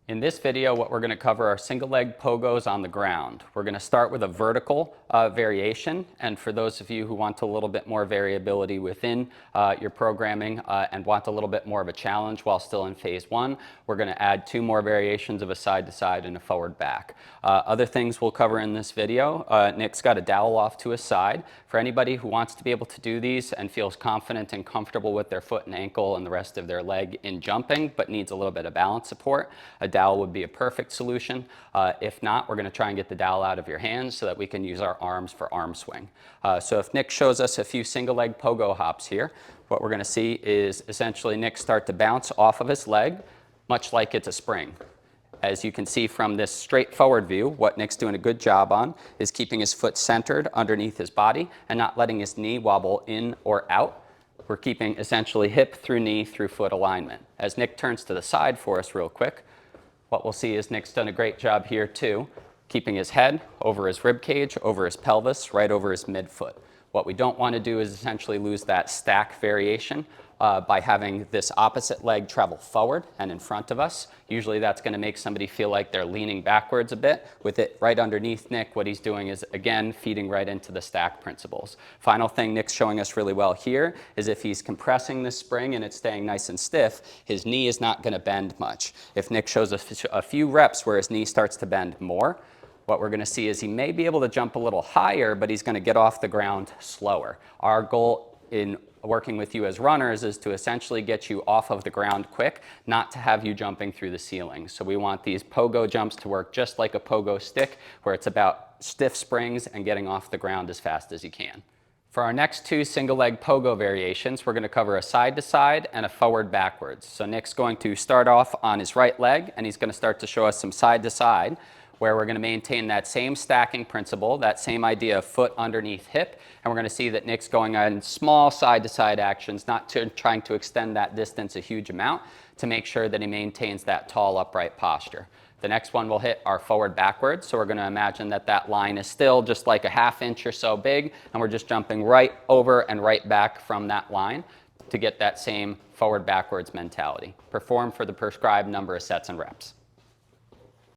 In this video, what we're going to cover are single leg pogos on the ground. We're going to start with a vertical variation, and for those of you who want a little bit more variability within your programming and want a little bit more of a challenge while still in phase one, we're going to add two more variations of a side to side and a forward back. Other things we'll cover in this video, Nick's got a dowel off to his side. For anybody who wants to be able to do these and feels confident and comfortable with their foot and ankle and the rest of their leg in jumping, but needs a little bit of balance support, a dowel would be a perfect solution. If not, we're going to try and get the dowel out of your hands so that we can use our arms for arm swing. So if Nick shows us a few single leg pogo hops here, what we're going to see is essentially Nick start to bounce off of his leg, much like it's a spring. As you can see from this straightforward view, what Nick's doing a good job on is keeping his foot centered underneath his body and not letting his knee wobble in or out. We're keeping essentially hip through knee through foot alignment. As Nick turns to the side for us real quick, what we'll see is Nick's done a great job here too, keeping his head over his rib cage, over his pelvis, right over his midfoot. What we don't want to do is essentially lose that stack variation by having this opposite leg travel forward and in front of us. Usually that's going to make somebody feel like they're leaning backwards a bit. With it right underneath Nick, what he's doing is, again, feeding right into the stack principles. Final thing Nick's showing us really well here is if he's compressing the spring and it's staying nice and stiff, his knee is not going to bend much. If Nick shows a few reps where his knee starts to bend more, what we're going to see is he may be able to jump a little higher, but he's going to get off the ground slower. Our goal in working with you as runners is to essentially get you off of the ground quick, not to have you jumping through the ceiling. So we want these pogo jumps to work just like a pogo stick, where it's about stiff springs and getting off the ground as fast as you can. For our next two single leg pogo variations, we're going to cover a side to side and a forward backwards. So Nick's going to start off on his right leg, and he's going to start to show us some side to side, where we're going to maintain that same stacking principle, that same idea of foot underneath hip, and we're going to see that Nick's going on small side-to-side actions, not trying to extend that distance a huge amount, to make sure that he maintains that tall, upright posture. The next one will hit our forward backwards, so we're going to imagine that that line is still just like a ½ inch or so big, and we're just jumping right over and right back from that line to get that same forward backwards mentality. Perform for the prescribed number of sets and reps.